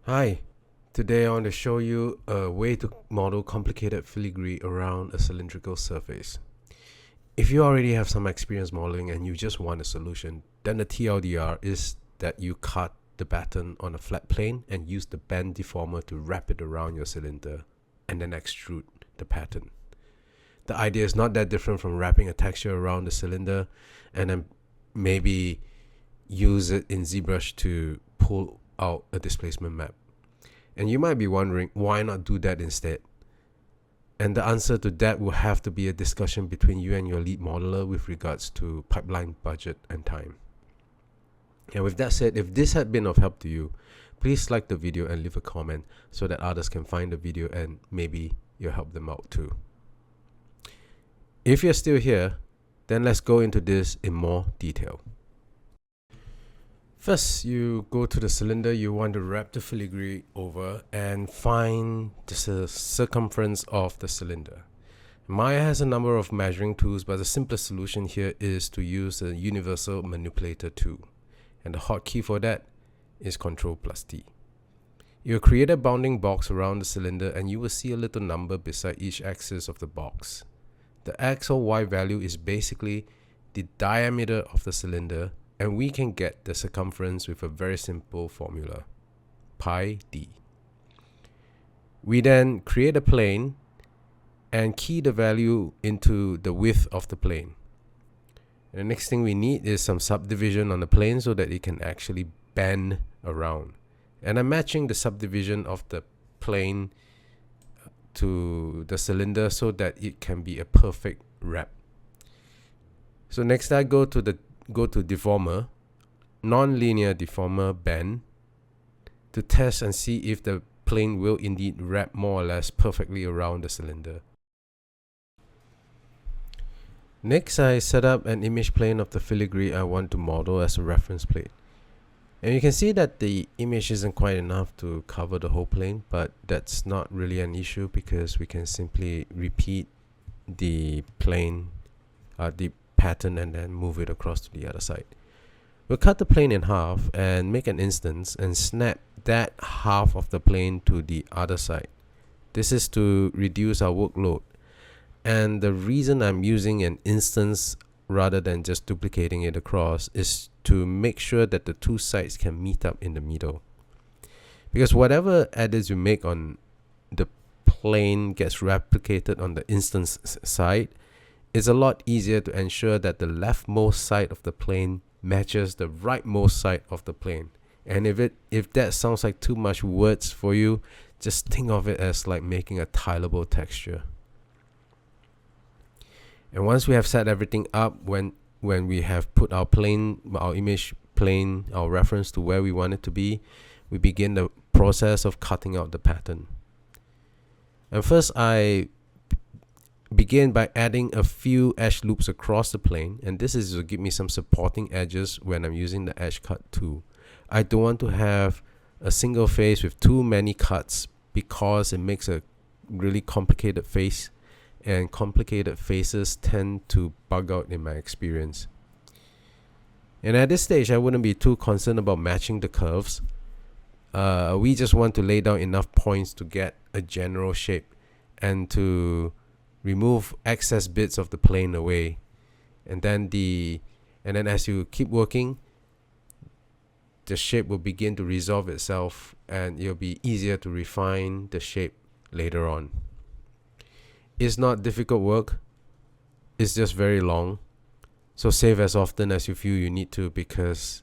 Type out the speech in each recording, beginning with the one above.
Hi, today I want to show you a way to model complicated filigree around a cylindrical surface. If you already have some experience modeling and you just want a solution, then the TLDR is that you cut the pattern on a flat plane and use the bend deformer to wrap it around your cylinder and then extrude the pattern. The idea is not that different from wrapping a texture around the cylinder and then maybe use it in ZBrush to pull out a displacement map. And you might be wondering, why not do that instead? And the answer to that will have to be a discussion between you and your lead modeler with regards to pipeline budget and time. And with that said, if this had been of help to you, please like the video and leave a comment so that others can find the video and maybe you'll help them out too. If you're still here, then let's go into this in more detail. First, you go to the cylinder you want to wrap the filigree over and find the circumference of the cylinder. Maya has a number of measuring tools, but the simplest solution here is to use a universal manipulator tool. And the hotkey for that is Ctrl+T. You'll create a bounding box around the cylinder and you will see a little number beside each axis of the box. The X or Y value is basically the diameter of the cylinder, and we can get the circumference with a very simple formula, pi d. We then create a plane and key the value into the width of the plane. And the next thing we need is some subdivision on the plane so that it can actually bend around. And I'm matching the subdivision of the plane to the cylinder so that it can be a perfect wrap. So next I go to deformer, non-linear deformer bend, to test and see if the plane will indeed wrap more or less perfectly around the cylinder. Next, I set up an image plane of the filigree I want to model as a reference plane. And you can see that the image isn't quite enough to cover the whole plane, but that's not really an issue because we can simply repeat the plane, the pattern, and then move it across to the other side. We'll cut the plane in half and make an instance and snap that half of the plane to the other side. This is to reduce our workload. And the reason I'm using an instance rather than just duplicating it across is to make sure that the two sides can meet up in the middle. Because whatever edits you make on the plane gets replicated on the instance side, it's a lot easier to ensure that the leftmost side of the plane matches the rightmost side of the plane. And if that sounds like too much words for you, just think of it as like making a tileable texture. And once we have set everything up, when we have put our plane, our image plane, our reference to where we want it to be, we begin the process of cutting out the pattern. And first I begin by adding a few edge loops across the plane, and this is to give me some supporting edges when I'm using the edge cut tool. I don't want to have a single face with too many cuts because it makes a really complicated face, and complicated faces tend to bug out in my experience. And at this stage I wouldn't be too concerned about matching the curves. We just want to lay down enough points to get a general shape and to remove excess bits of the plane away, and then as you keep working, the shape will begin to resolve itself and it'll be easier to refine the shape later on. It's not difficult work, it's just very long, so save as often as you feel you need to, because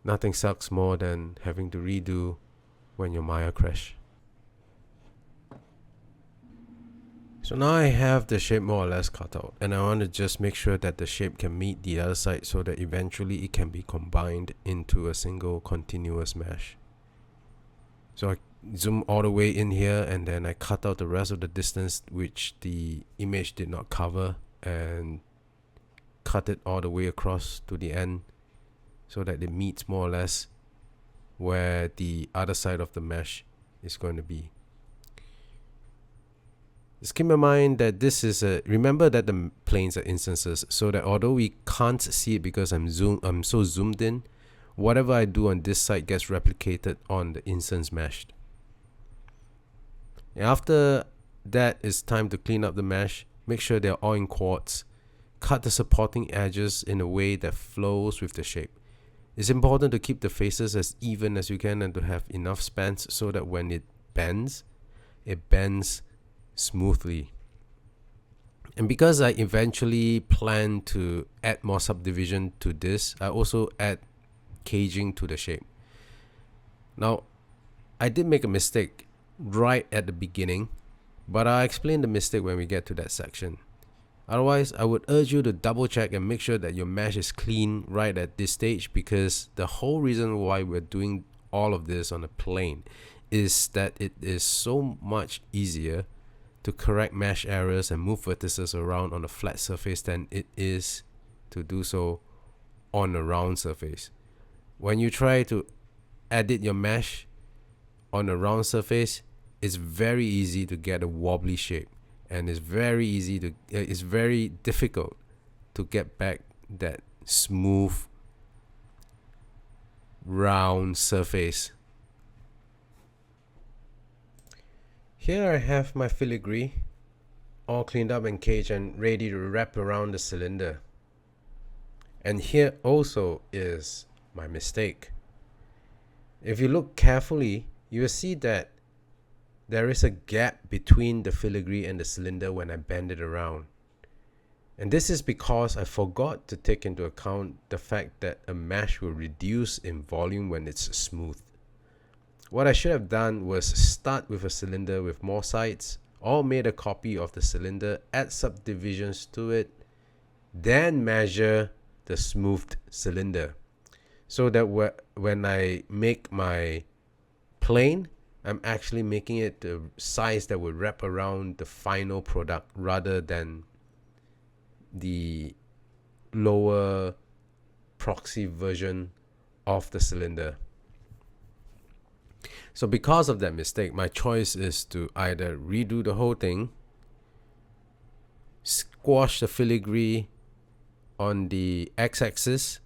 nothing sucks more than having to redo when your Maya crash. So now I have the shape more or less cut out, and I want to just make sure that the shape can meet the other side so that eventually it can be combined into a single continuous mesh. So I zoom all the way in here and then I cut out the rest of the distance which the image did not cover and cut it all the way across to the end so that it meets more or less where the other side of the mesh is going to be. Just keep in mind that this is remember that the planes are instances, so that although we can't see it because I'm so zoomed in, whatever I do on this side gets replicated on the instance mesh. And after that, it's time to clean up the mesh. Make sure they're all in quartz. Cut the supporting edges in a way that flows with the shape. It's important to keep the faces as even as you can and to have enough spans so that when it bends smoothly. And because I eventually plan to add more subdivision to this, I also add caging to the shape. Now, I did make a mistake right at the beginning, but I'll explain the mistake when we get to that section. Otherwise, I would urge you to double check and make sure that your mesh is clean right at this stage, because the whole reason why we're doing all of this on a plane is that it is so much easier to correct mesh errors and move vertices around on a flat surface than it is to do so on a round surface. When you try to edit your mesh on a round surface, it's very easy to get a wobbly shape, and it's very difficult to get back that smooth round surface. Here I have my filigree all cleaned up and caged and ready to wrap around the cylinder. And here also is my mistake. If you look carefully, you will see that there is a gap between the filigree and the cylinder when I bend it around. And this is because I forgot to take into account the fact that a mesh will reduce in volume when it's smooth. What I should have done was start with a cylinder with more sides, or made a copy of the cylinder, add subdivisions to it, then measure the smoothed cylinder, so that when I make my plane, I'm actually making it the size that would wrap around the final product rather than the lower proxy version of the cylinder. So because of that mistake, my choice is to either redo the whole thing, squash the filigree on the x-axis,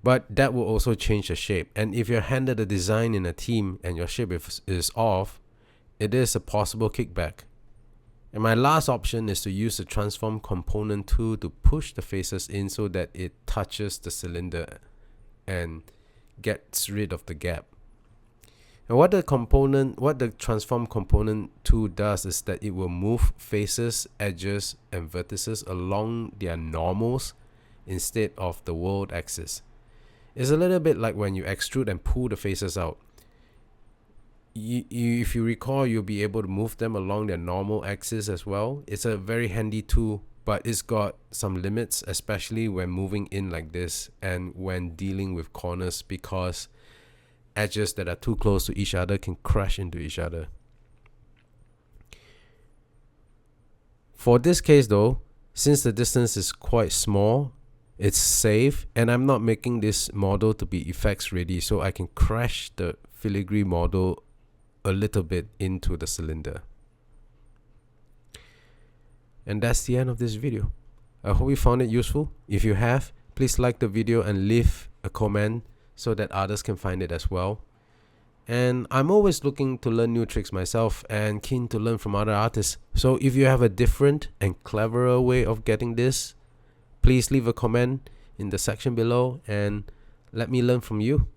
but that will also change the shape. And if you're handed a design in a team and your shape is off, it is a possible kickback. And my last option is to use the transform component tool to push the faces in so that it touches the cylinder and gets rid of the gap. And what the transform component tool does is that it will move faces, edges, and vertices along their normals instead of the world axis. It's a little bit like when you extrude and pull the faces out. If you recall, you'll be able to move them along their normal axis as well. It's a very handy tool, but it's got some limits, especially when moving in like this and when dealing with corners, because edges that are too close to each other can crash into each other. For this case though, since the distance is quite small, it's safe, and I'm not making this model to be effects ready, so I can crash the filigree model a little bit into the cylinder. And that's the end of this video. I hope you found it useful. If you have, please like the video and leave a comment so that others can find it as well. And I'm always looking to learn new tricks myself and keen to learn from other artists. So if you have a different and cleverer way of getting this, please leave a comment in the section below and let me learn from you.